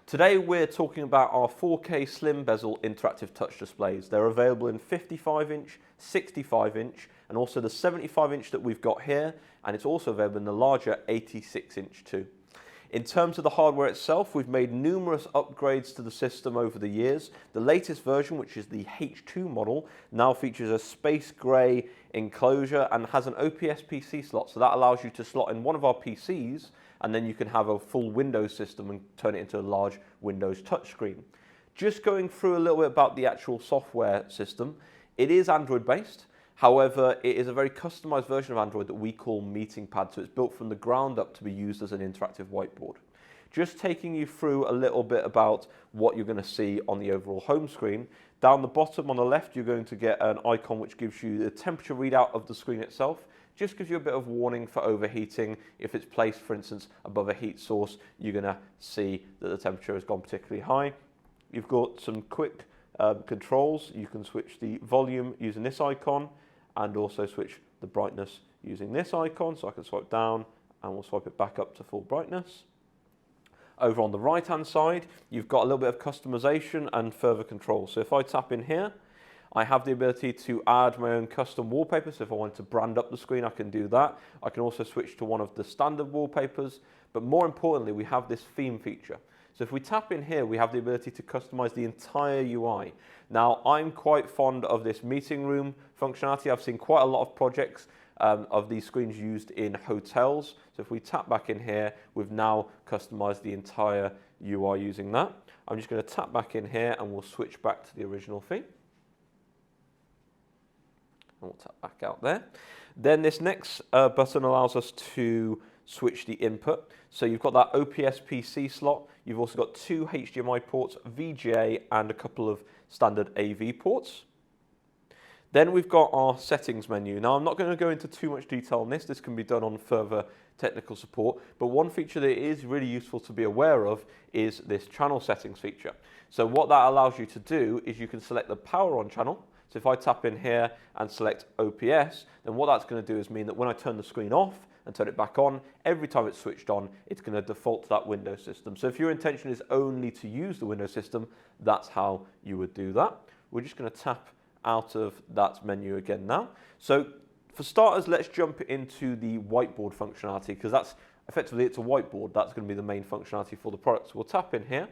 Today we're talking about our 4K slim bezel interactive touch displays. They're available in 55-inch, 65-inch, and also the 75-inch that we've got here, and it's also available in the larger 86-inch too. In terms of the hardware itself, we've made numerous upgrades to the system over the years. The latest version, which is the H2 model, now features a space grey enclosure and has an OPS PC slot, so that allows you to slot in one of our PCs, and then you can have a full Windows system and turn it into a large Windows touchscreen. Just going through a little bit about the actual software system, it is Android based. However, it is a very customized version of Android that we call MeetingPad, so it's built from the ground up to be used as an interactive whiteboard. Just taking you through a little bit about what you're going to see on the overall home screen. Down the bottom on the left, you're going to get an icon which gives you the temperature readout of the screen itself. Just gives you a bit of warning for overheating. If it's placed, for instance, above a heat source, you're going to see that the temperature has gone particularly high. You've got some quick controls. You can switch the volume using this icon and also switch the brightness using this icon. So I can swipe down and we'll swipe it back up to full brightness. Over on the right hand side, you've got a little bit of customization and further control. So if I tap in here, I have the ability to add my own custom wallpaper, so if I wanted to brand up the screen, I can do that. I can also switch to one of the standard wallpapers, but more importantly, we have this theme feature. So if we tap in here, we have the ability to customize the entire UI. Now, I'm quite fond of this meeting room functionality. I've seen quite a lot of projects of these screens used in hotels. So if we tap back in here, we've now customized the entire UI using that. I'm just going to tap back in here and we'll switch back to the original theme. And we'll tap back out there. Then this next button allows us to switch the input. So you've got that OPS PC slot. You've also got two HDMI ports, VGA, and a couple of standard AV ports. Then we've got our settings menu. Now, I'm not going to go into too much detail on this. This can be done on further technical support. But one feature that is really useful to be aware of is this channel settings feature. So what that allows you to do is you can select the power on channel. So if I tap in here and select OPS, then what that's going to do is mean that when I turn the screen off and turn it back on, every time it's switched on, it's going to default to that Windows system. So if your intention is only to use the Windows system, that's how you would do that. We're just going to tap out of that menu again now. So for starters, let's jump into the whiteboard functionality, because that's effectively, it's a whiteboard. That's going to be the main functionality for the product. So we'll tap in here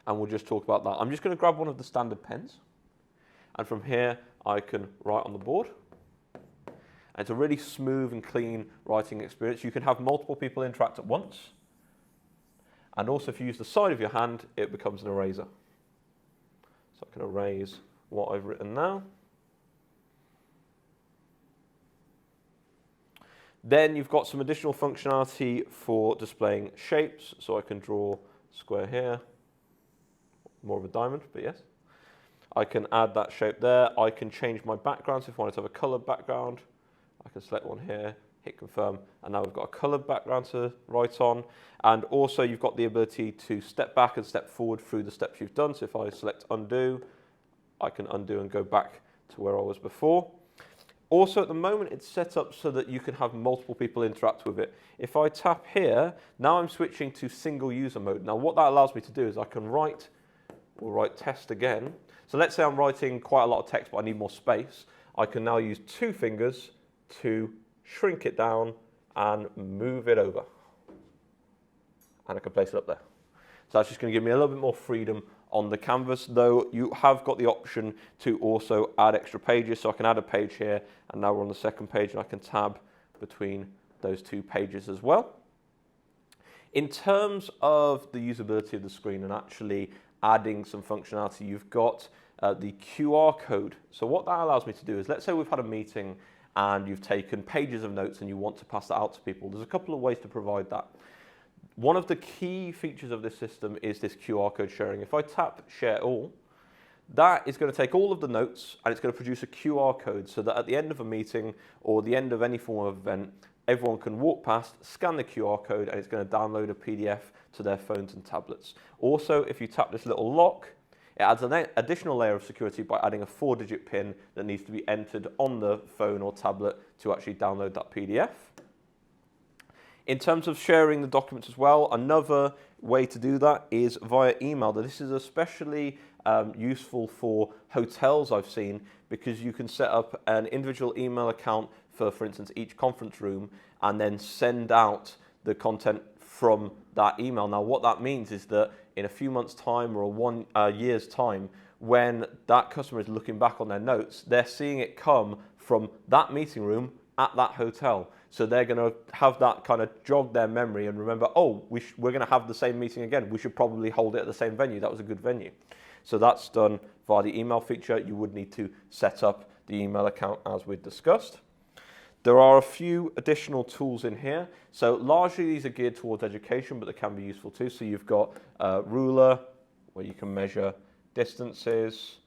and we'll just talk about that. I'm just going to grab one of the standard pens. And from here, I can write on the board. And it's a really smooth and clean writing experience. You can have multiple people interact at once. And also, if you use the side of your hand, it becomes an eraser. So I can erase what I've written now. Then you've got some additional functionality for displaying shapes. So I can draw a square here. More of a diamond, but yes. I can add that shape there. I can change my background. So if I wanted to have a colored background, I can select one here, hit confirm, and now we've got a colored background to write on. And also you've got the ability to step back and step forward through the steps you've done. So if I select undo, I can undo and go back to where I was before. Also at the moment it's set up so that you can have multiple people interact with it. If I tap here, now I'm switching to single user mode. Now what that allows me to do is I can write, we'll write test again. So let's say I'm writing quite a lot of text, but I need more space. I can now use two fingers to shrink it down and move it over. And I can place it up there. So that's just going to give me a little bit more freedom on the canvas, though you have got the option to also add extra pages. So I can add a page here, and now we're on the second page, and I can tab between those two pages as well. In terms of the usability of the screen and actually adding some functionality, you've got the QR code. So what that allows me to do is, let's say we've had a meeting and you've taken pages of notes and you want to pass that out to people. There's a couple of ways to provide that. One of the key features of this system is this QR code sharing. If I tap share all, that is going to take all of the notes and it's going to produce a QR code so that at the end of a meeting or the end of any form of event, everyone can walk past, scan the QR code, and it's going to download a PDF to their phones and tablets. Also, if you tap this little lock, it adds an additional layer of security by adding a 4-digit PIN that needs to be entered on the phone or tablet to actually download that PDF. In terms of sharing the documents as well, another way to do that is via email. This is especially useful for hotels, I've seen, because you can set up an individual email account for instance, each conference room, and then send out the content from that email. Now, what that means is that in a few months' time or one year's time, when that customer is looking back on their notes, they're seeing it come from that meeting room at that hotel. So they're going to have that kind of jog their memory and remember, oh, we're going to have the same meeting again. We should probably hold it at the same venue. That was a good venue. So that's done via the email feature. You would need to set up the email account as we discussed. There are a few additional tools in here. So largely these are geared towards education, but they can be useful too. So you've got a ruler where you can measure distances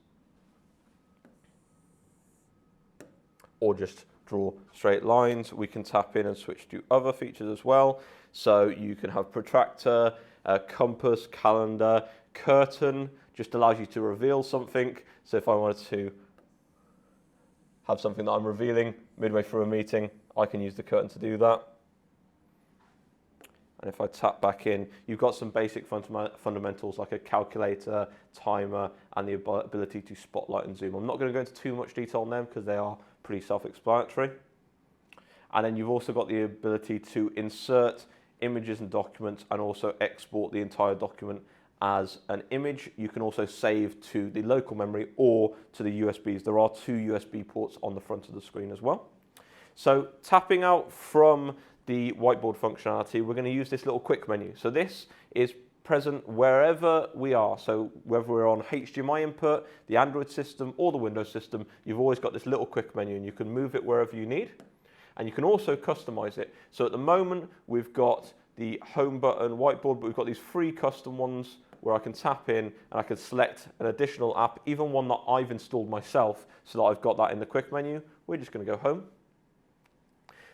or just draw straight lines. We can tap in and switch to other features as well. So you can have protractor, compass, calendar, curtain, just allows you to reveal something. So if I wanted to have something that I'm revealing midway through a meeting, I can use the curtain to do that. And if I tap back in, you've got some basic fundamentals like a calculator, timer, and the ability to spotlight and zoom. I'm not going to go into too much detail on them because they are pretty self-explanatory. And then you've also got the ability to insert images and documents and also export the entire document as an image. You can also save to the local memory or to the USBs. There are 2 USB ports on the front of the screen as well. So tapping out from the whiteboard functionality, we're going to use this little quick menu. So this is present wherever we are. So whether we're on HDMI input, the Android system, or the Windows system, you've always got this little quick menu and you can move it wherever you need. And you can also customize it. So at the moment, we've got the home button whiteboard, but we've got these 3 custom ones where I can tap in and I can select an additional app, even one that I've installed myself, so that I've got that in the quick menu. We're just going to go home.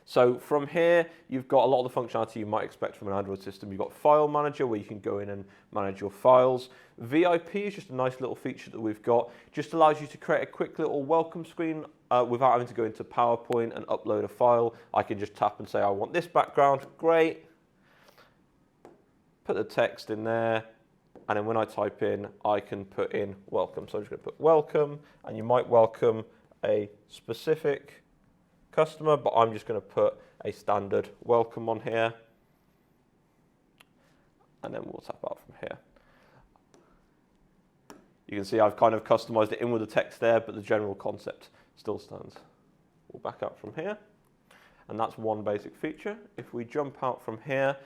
So from here, you've got a lot of the functionality you might expect from an Android system. You've got File Manager, where you can go in and manage your files. VIP is just a nice little feature that we've got. Just allows you to create a quick little welcome screen without having to go into PowerPoint and upload a file. I can just tap and say, I want this background. Great. Put the text in there. And then when I type in, I can put in welcome. So I'm just going to put welcome, and you might welcome a specific customer, but I'm just going to put a standard welcome on here. And then we'll tap out from here. You can see I've kind of customized it in with the text there, but the general concept still stands. We'll back up from here. And that's one basic feature. If we jump out from here,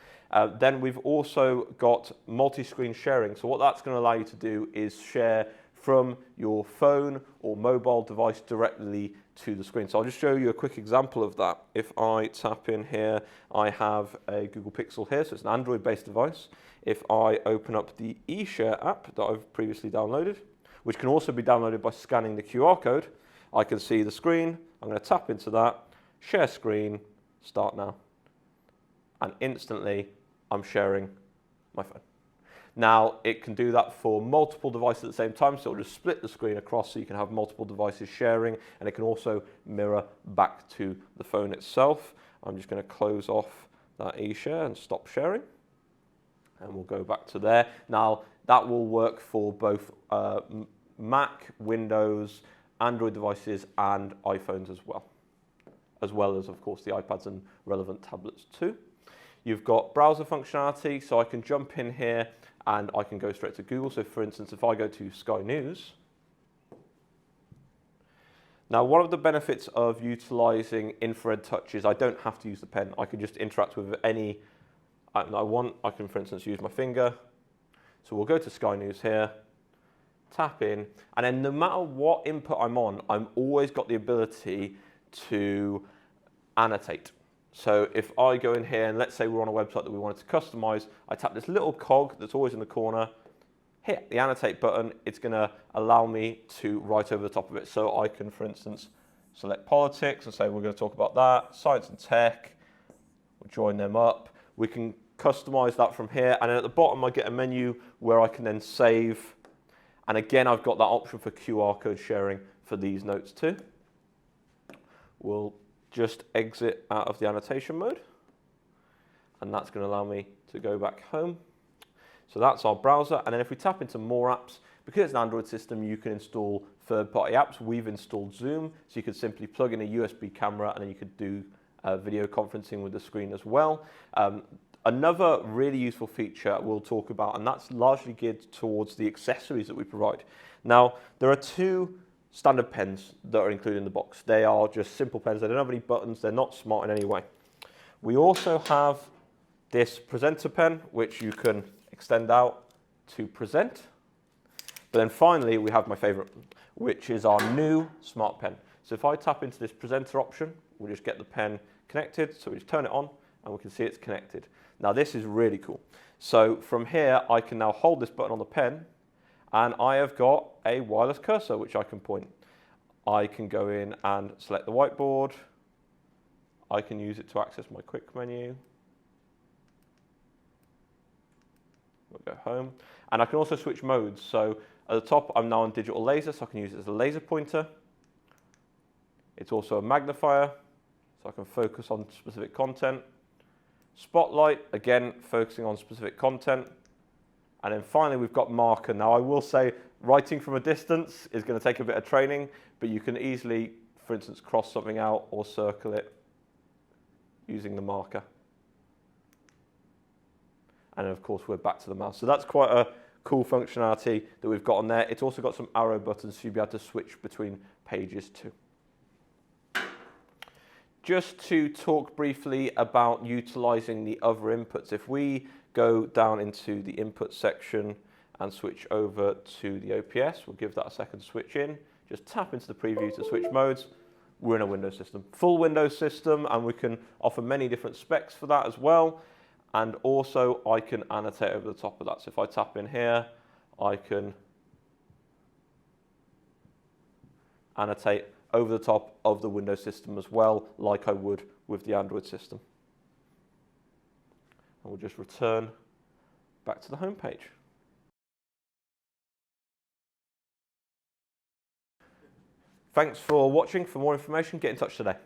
then we've also got multi-screen sharing. So what that's going to allow you to do is share from your phone or mobile device directly to the screen. So I'll just show you a quick example of that. If I tap in here, I have a Google Pixel here, so it's an Android-based device. If I open up the eShare app that I've previously downloaded, which can also be downloaded by scanning the QR code, I can see the screen. I'm going to tap into that. Share screen, start now. And instantly, I'm sharing my phone. Now, it can do that for multiple devices at the same time, so it'll just split the screen across so you can have multiple devices sharing, and it can also mirror back to the phone itself. I'm just going to close off that eShare and stop sharing, and we'll go back to there. Now, that will work for both Mac, Windows, Android devices, and iPhones as well as, of course, the iPads and relevant tablets too. You've got browser functionality, so I can jump in here and I can go straight to Google. So for instance, if I go to Sky News, now one of the benefits of utilizing infrared touch is I don't have to use the pen. I can just interact with any item that I want. I can, for instance, use my finger. So we'll go to Sky News here, tap in, and then no matter what input I'm on, I've always got the ability to annotate. So if I go in here and let's say we're on a website that we wanted to customize, I tap this little cog that's always in the corner, hit the annotate button, it's going to allow me to write over the top of it. So I can, for instance, select politics and say we're going to talk about that, science and tech, we'll join them up. We can customize that from here, and then at the bottom I get a menu where I can then save, and again I've got that option for QR code sharing for these notes too. We'll just exit out of the annotation mode. and that's going to allow me to go back home. So that's our browser, and then if we tap into more apps, because it's an Android system, you can install third-party apps. We've installed Zoom, so you could simply plug in a USB camera and then you could do video conferencing with the screen as well. Another really useful feature we'll talk about, and that's largely geared towards the accessories that we provide. Now, there are two standard pens that are included in the box. They are just simple pens. They don't have any buttons. They're not smart in any way. We also have this presenter pen, which you can extend out to present. But then finally, we have my favorite, which is our new smart pen. So if I tap into this presenter option, we'll just get the pen connected. So we just turn it on and we can see it's connected. Now this is really cool. So from here, I can now hold this button on the pen and I have got a wireless cursor which I can point. I can go in and select the whiteboard. I can use it to access my quick menu. We'll go home. And I can also switch modes. So at the top, I'm now on digital laser, so I can use it as a laser pointer. It's also a magnifier, so I can focus on specific content. Spotlight, again, focusing on specific content. And then finally, we've got marker. Now, I will say writing from a distance is going to take a bit of training, but you can easily, for instance, cross something out or circle it using the marker. And then, of course, we're back to the mouse. So that's quite a cool functionality that we've got on there. It's also got some arrow buttons, so you'll be able to switch between pages too. Just to talk briefly about utilizing the other inputs. If we go down into the input section and switch over to the OPS, we'll give that a second to switch in. Just tap into the preview to switch modes. We're in a Windows system, full Windows system, and we can offer many different specs for that as well. And also I can annotate over the top of that. So if I tap in here, I can annotate over the top of the Windows system as well, like I would with the Android system. And we'll just return back to the home page. Thanks for watching. For more information, get in touch today.